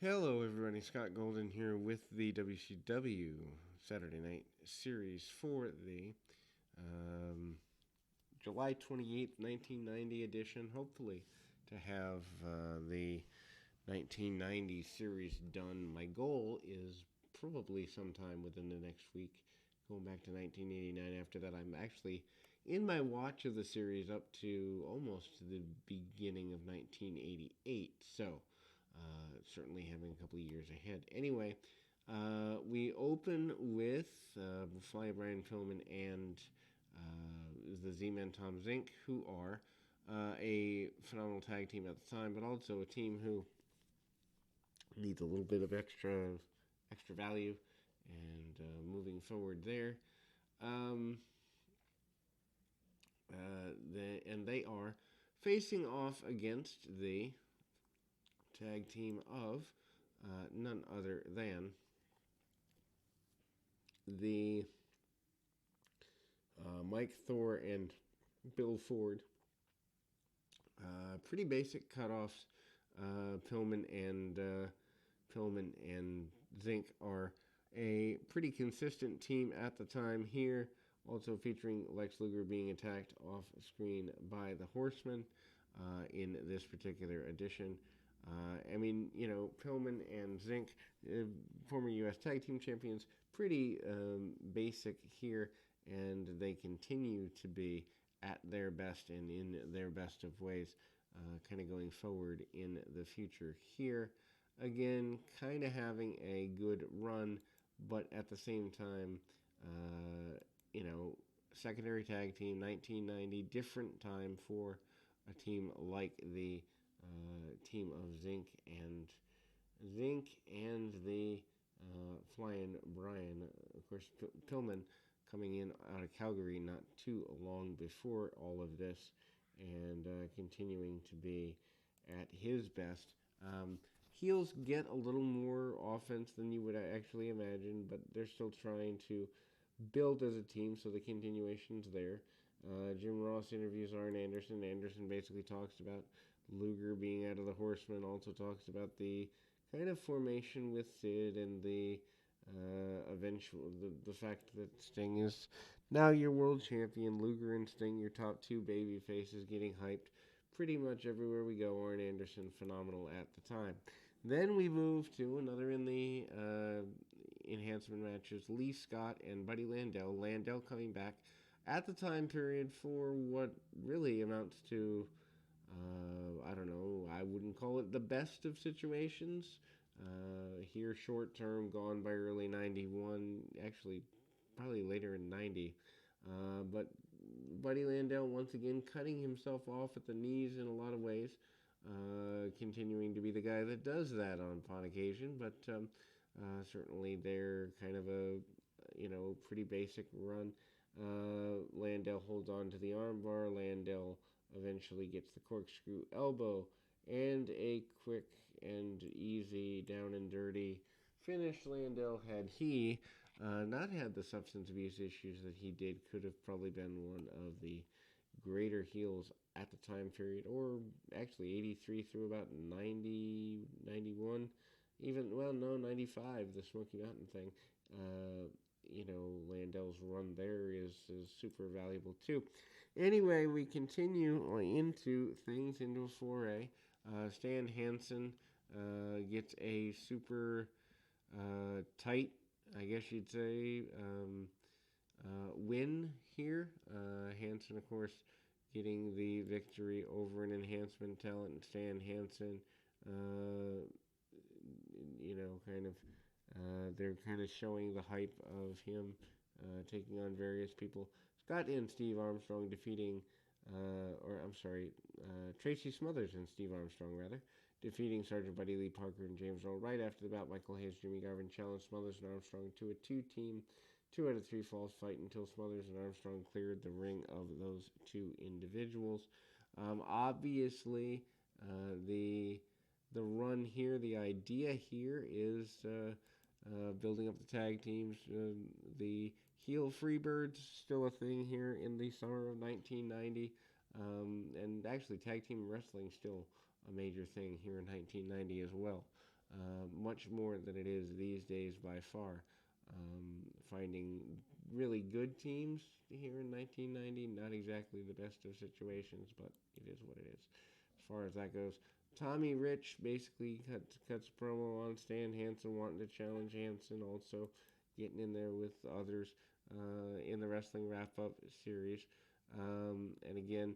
Hello, everybody. Scott Golden here with the WCW Saturday Night Series for the um, July 28th, 1990 edition. Hopefully, to have the 1990 series done. My goal is probably sometime within the next week, going back to 1989. After that, I'm actually in my watch of the series up to almost the beginning of 1988. So, certainly having a couple of years ahead. Anyway, we open with Fly Brian Pillman and the Z-Men Tom Zink, who are a phenomenal tag team at the time, but also a team who needs a little bit of extra value and moving forward there. Um, and they are facing off against the tag team of none other than the Mike Thor and Bill Ford. Pretty basic cutoffs. Pillman and Zink are a pretty consistent team at the time here. Also featuring Lex Luger being attacked off screen by the Horsemen in this particular edition. Pillman and Zink, former U.S. Tag Team Champions, pretty basic here, and they continue to be at their best and in their best of ways, kind of going forward in the future here. Again, kind of having a good run, but at the same time, uh, you know, secondary tag team, 1990, different time for a team like the team of Zink and the Flying Brian. Of course, Pillman coming in out of Calgary not too long before all of this, and continuing to be at his best. Heels get a little more offense than you would actually imagine, but they're still trying to build as a team, so the continuation's there. Jim Ross interviews Arn Anderson. Anderson basically talks about Luger being out of the Horsemen, also talks about the kind of formation with Sid and the the fact that Sting is now your world champion. Luger and Sting, your top two baby faces, getting hyped pretty much everywhere we go. Arn Anderson, phenomenal at the time. Then we move to another in the enhancement matches, Lee Scott and Buddy Landel. Landel coming back at the time period for what really amounts to, I don't know, I wouldn't call it the best of situations. Here, short term, gone by early 91, actually, probably later in 90. But Buddy Landel, once again, cutting himself off at the knees in a lot of ways, continuing to be the guy that does that on occasion, but certainly they're kind of a, pretty basic run. Landel holds on to the armbar. Landel eventually gets the corkscrew elbow and a quick and easy down and dirty finish. Landel, had he not had the substance abuse issues that he did, could have probably been one of the greater heels at the time period, or actually 83 through about 90, 91, even, well, no, 95, the Smoky Mountain thing. Landel's run there is super valuable too. Anyway, we continue into things into a 4A. Stan Hansen gets a super tight, I guess you'd say, win here. Hansen, of course, getting the victory over an enhancement talent, Stan Hansen. They're kind of showing the hype of him taking on various people. Scott and Steve Armstrong defeating, Tracy Smothers and Steve Armstrong, rather, defeating Sergeant Buddy Lee Parker and James Earl. Right after the bout, Michael Hayes, Jimmy Garvin challenged Smothers and Armstrong to a two-team, 2 out of 3 falls fight until Smothers and Armstrong cleared the ring of those two individuals. Obviously, the run here, the idea here is building up the tag teams. The heel Freebirds, still a thing here in the summer of 1990. And actually, tag team wrestling still a major thing here in 1990 as well. much more than it is these days by far. Finding really good teams here in 1990, not exactly the best of situations, but it is what it is as far as that goes. Tommy Rich basically cuts promo on Stan Hansen wanting to challenge Hansen, also getting in there with others in the Wrestling Wrap-Up series. And again,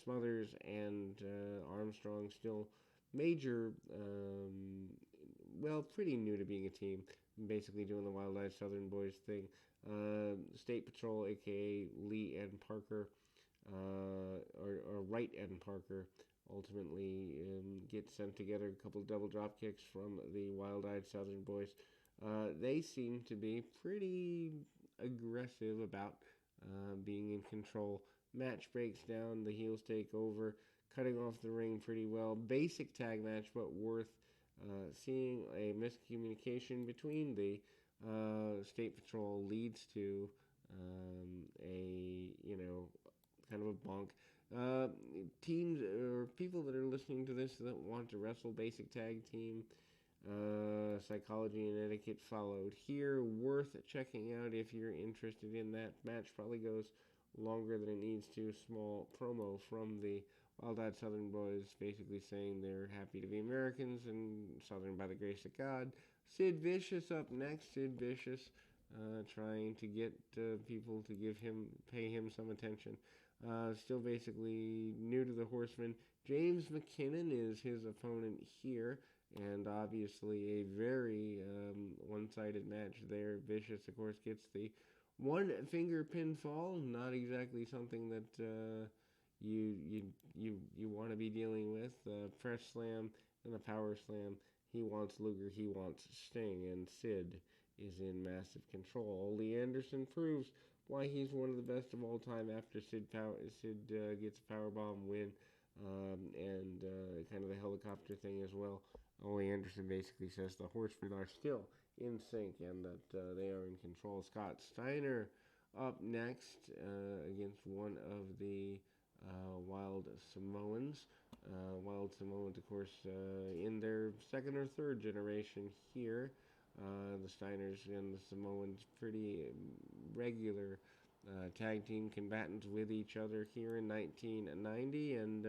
Smothers and Armstrong still major, pretty new to being a team, basically doing the Wild Eyed Southern Boys thing. State Patrol, aka Lee and Parker, or Wright and Parker, ultimately get sent together. A couple double drop kicks from the Wild Eyed Southern Boys. They seem to be pretty aggressive about being in control. Match breaks down, the heels take over, cutting off the ring pretty well. Basic tag match, but worth seeing. A miscommunication between the State Patrol leads to kind of a bonk. Teams or people that are listening to this that want to wrestle basic tag team, psychology and etiquette followed here. Worth checking out if you're interested in that. Match probably goes longer than it needs to. Small promo from the Wild Eyed Southern Boys basically saying they're happy to be Americans and Southern by the grace of God. Sid Vicious up next. Sid Vicious trying to get people to pay him some attention. Still basically new to the Horsemen. James McKinnon is his opponent here, and obviously a very one-sided match there. Vicious, of course, gets the one-finger pinfall. Not exactly something that you want to be dealing with. Press slam and a power slam. He wants Luger, he wants Sting, and Sid is in massive control. Ole Anderson proves why he's one of the best of all time after Sid gets a powerbomb win, and kind of the helicopter thing as well. Ole Anderson basically says the Horsemen are still in sync and that they are in control. Scott Steiner up next against one of the Wild Samoans. Wild Samoans, of course, in their second or third generation here. The Steiners and the Samoans pretty regular tag team combatants with each other here in 1990, and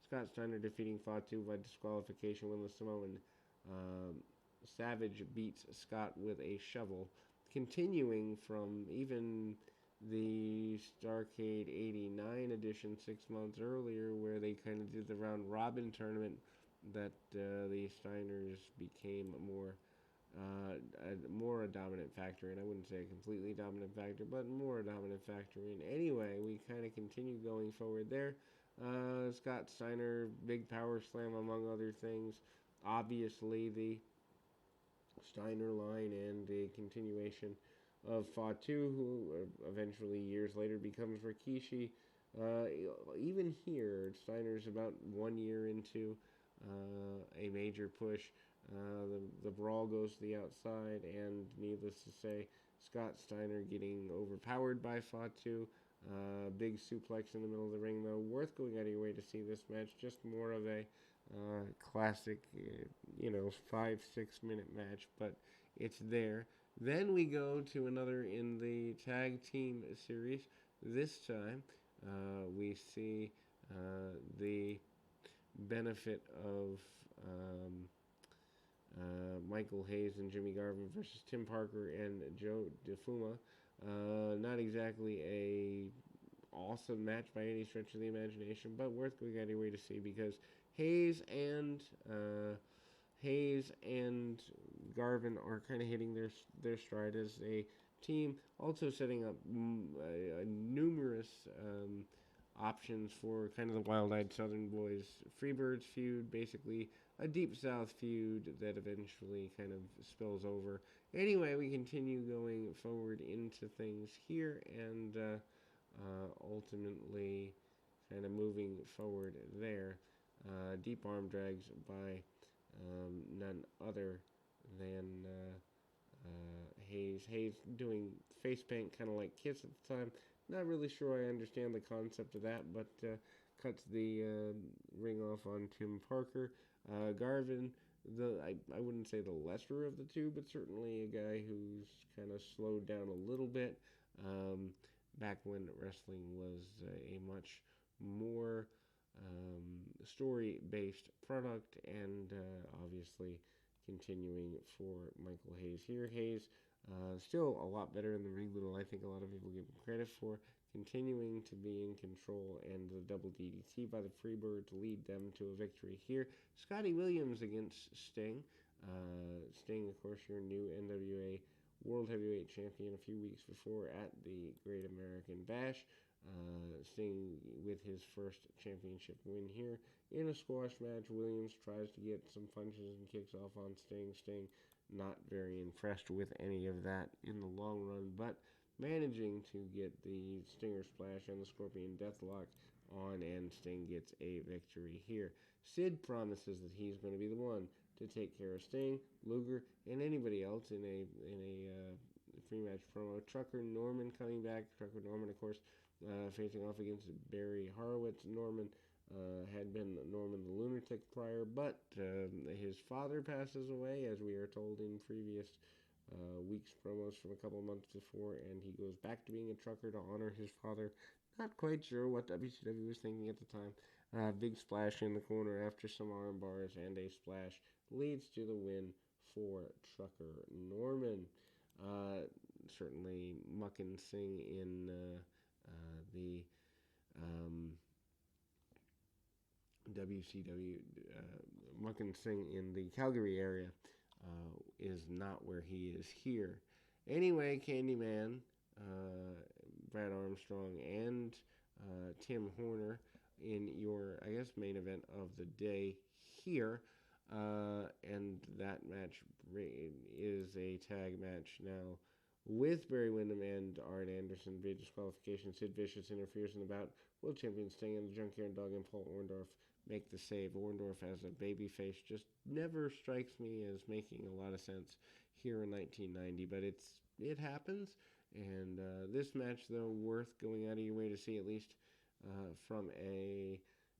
Scott Steiner defeating Fatu by disqualification when the Samoan Savage beats Scott with a shovel. Continuing from even the Starrcade 89 edition 6 months earlier, where they kind of did the round robin tournament, that the Steiners became more a dominant factor, and I wouldn't say a completely dominant factor, but more a dominant factor. And anyway, we kind of continue going forward there. Scott Steiner, big power slam among other things. Obviously, the Steiner line and the continuation of Fatu, who eventually years later becomes Rikishi. Even here, Steiner's about 1 year into a major push. The brawl goes to the outside, and needless to say, Scott Steiner getting overpowered by Fatu. Big suplex in the middle of the ring, though. Worth going out of your way to see this match. Just more of a classic, 5-6 minute match, but it's there. Then we go to another in the tag team series. This time, we see the benefit of Michael Hayes and Jimmy Garvin versus Tim Parker and Joe Defuma. Not exactly a awesome match by any stretch of the imagination, but worth going out of your way to see, because Hayes and Garvin are kind of hitting their stride as a team, also setting up numerous options for kind of the Wild-Eyed Southern Boys Freebirds feud, basically a Deep South feud that eventually kind of spills over. Anyway, we continue going forward into things here, and ultimately kind of moving forward there. Deep arm drags by none other than Hayes. Hayes doing face paint kind of like Kiss at the time. Not really sure I understand the concept of that, but cuts the ring off on Tim Parker. Garvin I wouldn't say the lesser of the two, but certainly a guy who's kind of slowed down a little bit. Um, Back when wrestling was a much more story-based product, and obviously continuing for Michael Hayes here. Hayes still a lot better in the ring than I think a lot of people give him credit for. Continuing to be in control, and the double DDT by the Freebird to lead them to a victory here. Scottie Williams against Sting. Sting, of course, your new NWA World Heavyweight Champion a few weeks before at the Great American Bash. Sting with his first championship win here in a squash match. Williams tries to get some punches and kicks off on Sting. Sting not very impressed with any of that in the long run, but managing to get the Stinger Splash and the Scorpion Deathlock on, and Sting gets a victory here. Sid promises that he's going to be the one to take care of Sting, Luger, and anybody else in a free match promo. Trucker Norman coming back. Trucker Norman, of course, facing off against Barry Horowitz. Norman had been Norman the Lunatic prior, but his father passes away, as we are told in previous week's promos from a couple of months before, and he goes back to being a trucker to honor his father. Not quite sure what WCW was thinking at the time. Big splash in the corner after some arm bars, and a splash leads to the win for Trucker Norman. Certainly Muck and Sing in the WCW, Muck and Sing in the Calgary area is not where he is here. Anyway, Candyman, Brad Armstrong, and Tim Horner in your, I guess, main event of the day here. And that match is a tag match now with Barry Windham and Arn Anderson. Via disqualification, Sid Vicious interferes in the bout. World Champion Sting and the Junkyard Dog and Paul Orndorff make the save. Orndorff as a babyface just never strikes me as making a lot of sense here in 1990, but it happens. And this match, though, worth going out of your way to see, at least from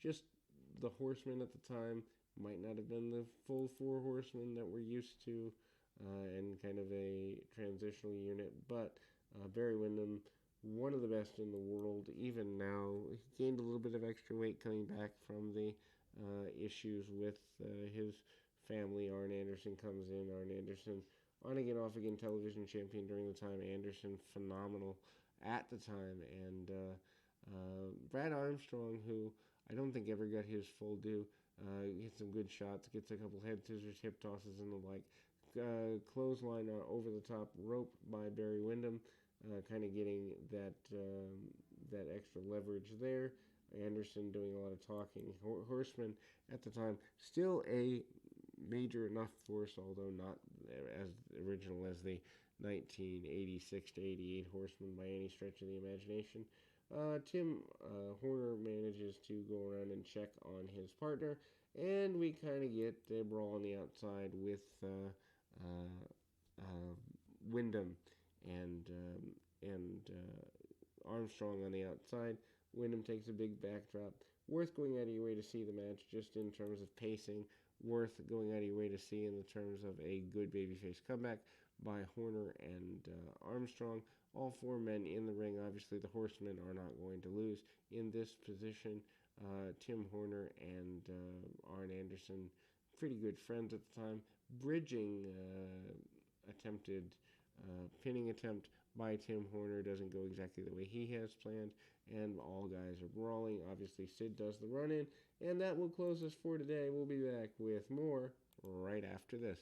just the Horsemen at the time. Might not have been the full four horsemen that we're used to, and kind of a transitional unit, but Barry Windham, one of the best in the world, even now. He gained a little bit of extra weight coming back from the issues with his family. Arn Anderson comes in. Arn Anderson, on again, off again, television champion during the time. Anderson, phenomenal at the time. And Brad Armstrong, who I don't think ever got his full due. Gets some good shots, gets a couple head scissors, hip tosses, and the like. Clothesline over the top rope by Barry Windham, kind of getting that extra leverage there. Anderson doing a lot of talking. Horseman at the time, still a major enough force, although not as original as the 1986 to 88 Horseman by any stretch of the imagination. Tim Horner manages to go around and check on his partner, and we kind of get a brawl on the outside with Windham and Armstrong on the outside. Windham takes a big backdrop. Worth going out of your way to see the match, just in terms of pacing. Worth going out of your way to see in the terms of a good babyface comeback by Horner and Armstrong. All four men in the ring. Obviously, the Horsemen are not going to lose in this position. Tim Horner and Arn Anderson, pretty good friends at the time. Bridging attempted pinning attempt by Tim Horner doesn't go exactly the way he has planned, and all guys are brawling. Obviously, Sid does the run-in, and that will close us for today. We'll be back with more right after this.